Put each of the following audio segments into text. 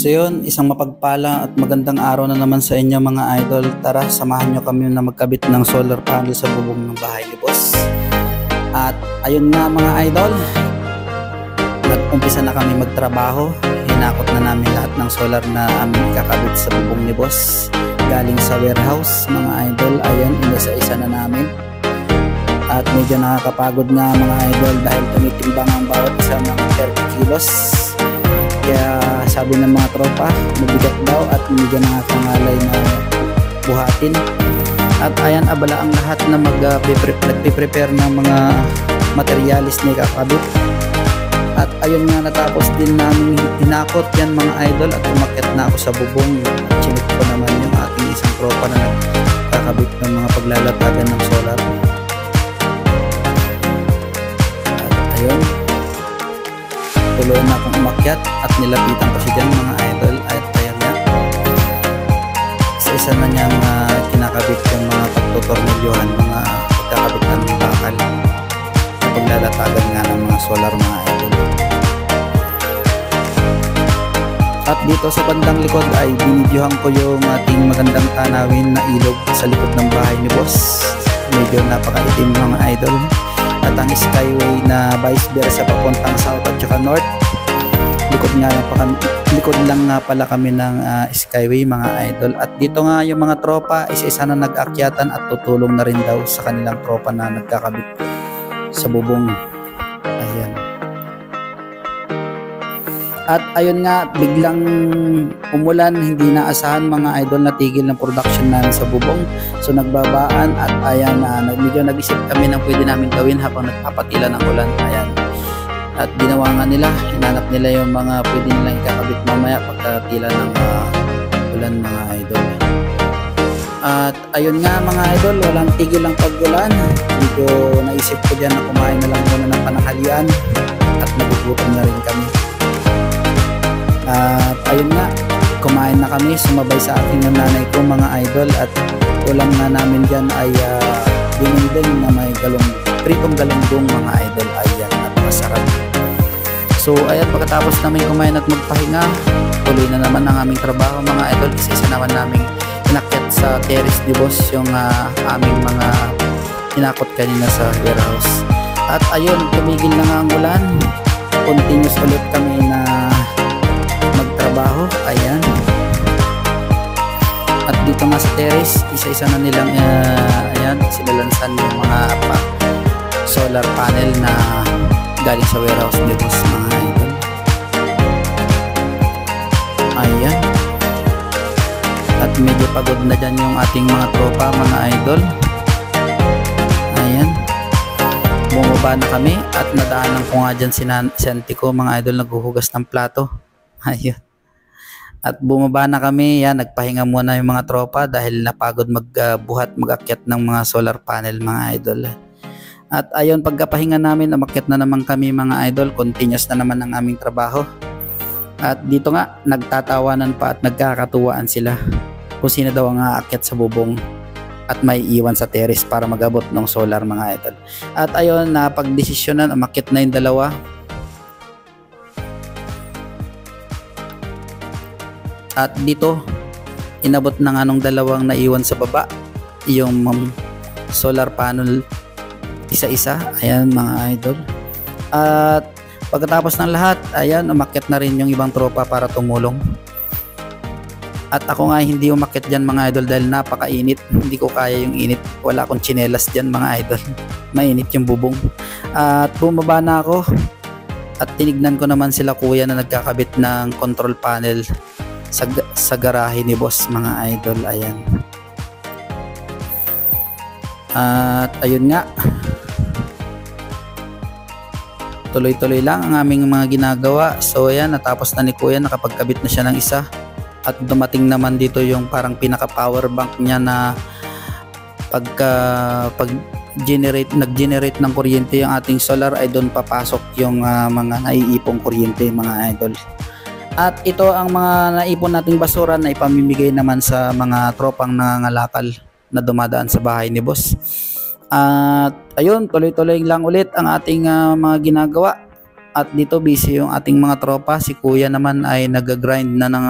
So yun, isang mapagpala at magandang araw na naman sa inyo mga idol. Tara, samahan nyo kami na magkabit ng solar panel sa bubong ng bahay ni boss. At ayun nga mga idol, nag-umpisa na kami magtrabaho. Hinakot na namin lahat ng solar na aming kakabit sa bubong ni boss. Galing sa warehouse mga idol, ayan, isa-isa na namin. At medyo nakakapagod nga mga idol dahil tumitimbang ang bawat isa ng 30 kilos. Kaya sabi ng mga tropa, mabigat daw at medyo nakakangalay na buhatin. At ayan, abala ang lahat na nagpe-prepare ng mga materialis na ikakabit. At ayun nga, natapos din namin hinakot yan mga idol at umakyat na ako sa bubong. At chinik ko naman yung ating isang tropa na nagkakabit ng mga paglalatagan ng solar. At ayun, tuloy na akong umakyat at nilapitan ko siya dyan mga idol. At ayan nga, isa-isa na niyang kinakabit yung mga pagtutornilyohan, mga pagkakabit ng bakal na paglalatagan nga ng mga solar mga idol. At dito sa bandang likod ay binidyohan ko yung ating magandang tanawin na ilog sa likod ng bahay ni boss. Medyo napakaitim mga idol. At ang skyway na vice versa papuntang south at saka north, likod lang nga pala kami ng skyway mga idol. At dito nga yung mga tropa, isa-isa na nag-akyatan at tutulong na rin daw sa kanilang tropa na nagkakabit sa bubong. Ayan. At ayun nga, biglang umulan, hindi naasahan mga idol, natigil ng production namin sa bubong. So nagbabaan at ayan, medyo nag-isip kami ng pwede namin gawin habang nagpapatila ng ulan. Ayan. At ginawa nga nila, hinanap nila yung mga pwede nilang ikakabit mamaya pagkatila ng ulan mga idol. At ayun nga mga idol, walang tigil ang pag-ulan. Medyo naisip ko dyan na kumain na lang muna ng panahalian at nagugutom na rin kami. At ayun nga, kumain na kami, sumabay sa akin ng nanay ko mga idol. At ulam nga namin dyan ay dininding na may pritong galunggong mga idol. Ayan, at masarap. So ayan, pagkatapos namin kumain at magpahinga, tuloy na naman ang aming trabaho mga idol. Isa-isa naman namin inakyat sa terrace ni boss yung aming mga inakot kanina sa warehouse. At ayun, tumigil na nga ang ulan. Continuous ulit kami na magtrabaho. Ayan. At dito nga sa terrace, isa-isa na nilang ayan, sinalansan yung mga solar panel na galing sa warehouse ni boss mga idol. Ayan. At medyo pagod na dyan yung ating mga tropa mga idol. Ayan. Bumaba na kami at nadaanan ko nga dyan si auntie ko mga idol, naghuhugas ng plato. Ayun. At bumaba na kami, yan, nagpahinga muna yung mga tropa dahil napagod magbuhat, magakyat ng mga solar panel mga idol. At ayun, pagkapahinga namin, umakyat na naman kami mga idol, continuous na naman ang aming trabaho. At dito nga, nagtatawanan pa at nagkakatuwaan sila kung sino daw ang aakyat sa bubong at may iwan sa terrace para magabot ng solar mga idol. At ayun, napagdesisyonan, umakyat na yung dalawa. At dito, inabot na nga nung dalawang naiwan sa baba yung solar panel isa-isa. Ayan mga idol. At pagkatapos ng lahat, ayan, umakyat na rin yung ibang tropa para tumulong. At ako nga hindi umakyat dyan mga idol dahil napakainit. Hindi ko kaya yung init. Wala akong tsinelas dyan mga idol. Mainit yung bubong. At bumaba na ako at tinignan ko naman sila kuya na nagkakabit ng control panel sa garahe ni boss mga idol. Ayan. At ayun nga, tuloy-tuloy lang ang aming mga ginagawa. So ayan, natapos na ni kuya, nakapagkabit na siya ng isa. At dumating naman dito yung parang pinaka power bank niya na nag-generate ng kuryente yung ating solar ay doon papasok yung mga naiipong kuryente mga idol. At ito ang mga naipon nating basura na ipamimigay naman sa mga tropang nangangalakal na dumadaan sa bahay ni boss. At ayun, tuloy-tuloy lang ulit ang ating mga ginagawa. At dito busy yung ating mga tropa. Si kuya naman ay nag-grind na ng,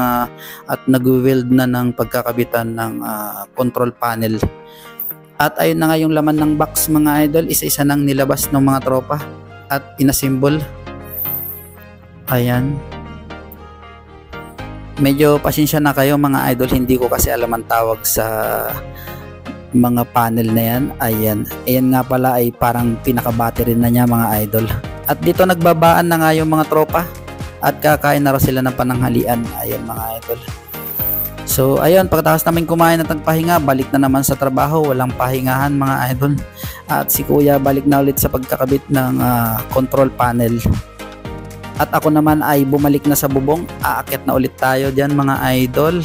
at nag-weld na ng pagkakabitan ng control panel. At ayun na nga yung laman ng box mga idol. Isa-isa nang nilabas ng mga tropa at inassemble. Ayan. Medyo pasensya na kayo mga idol. Hindi ko kasi alam ang tawag sa mga panel na yan. Ayan. Ayan nga pala ay parang pinaka-battery na niya mga idol. At dito nagbabaan na nga yung mga tropa at kakain na raw sila ng pananghalian. Ayun mga idol. So ayun, pagkatapos namin kumain at nagpahinga, balik na naman sa trabaho. Walang pahingahan mga idol. At si kuya balik na ulit sa pagkakabit ng control panel. At ako naman ay bumalik na sa bubong. Aakyat na ulit tayo dyan mga idol,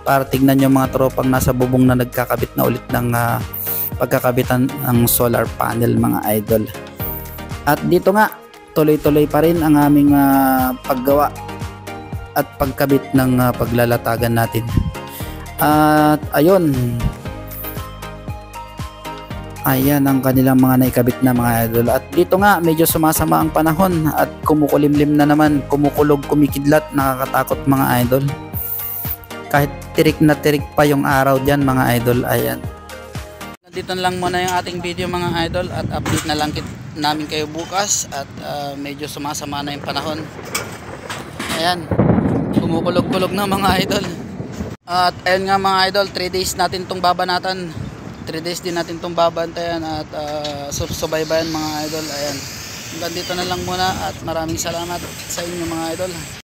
para tignan yung mga tropang nasa bubong na nagkakabit na ulit ng pagkakabitan ng solar panel mga idol. At dito nga, tuloy-tuloy pa rin ang aming paggawa at pagkabit ng paglalatagan natin. At ayun, ayan ang kanilang mga naikabit na mga idol. At dito nga, medyo sumasama ang panahon at kumukulimlim na naman, kumukulog, kumikidlat, nakakatakot mga idol. Kahit tirik na tirik pa yung araw dyan mga idol. Ayan. Dito lang muna yung ating video mga idol, at update na lang namin kayo bukas. At medyo sumasama na yung panahon. Ayan, kumukulog-kulog na mga idol. At ayun nga mga idol, 3 days natin itong babanatan. 3 days din natin itong babantayan at subaybayan mga idol. Ayan, hanggang dito na lang muna at maraming salamat sa inyo mga idol.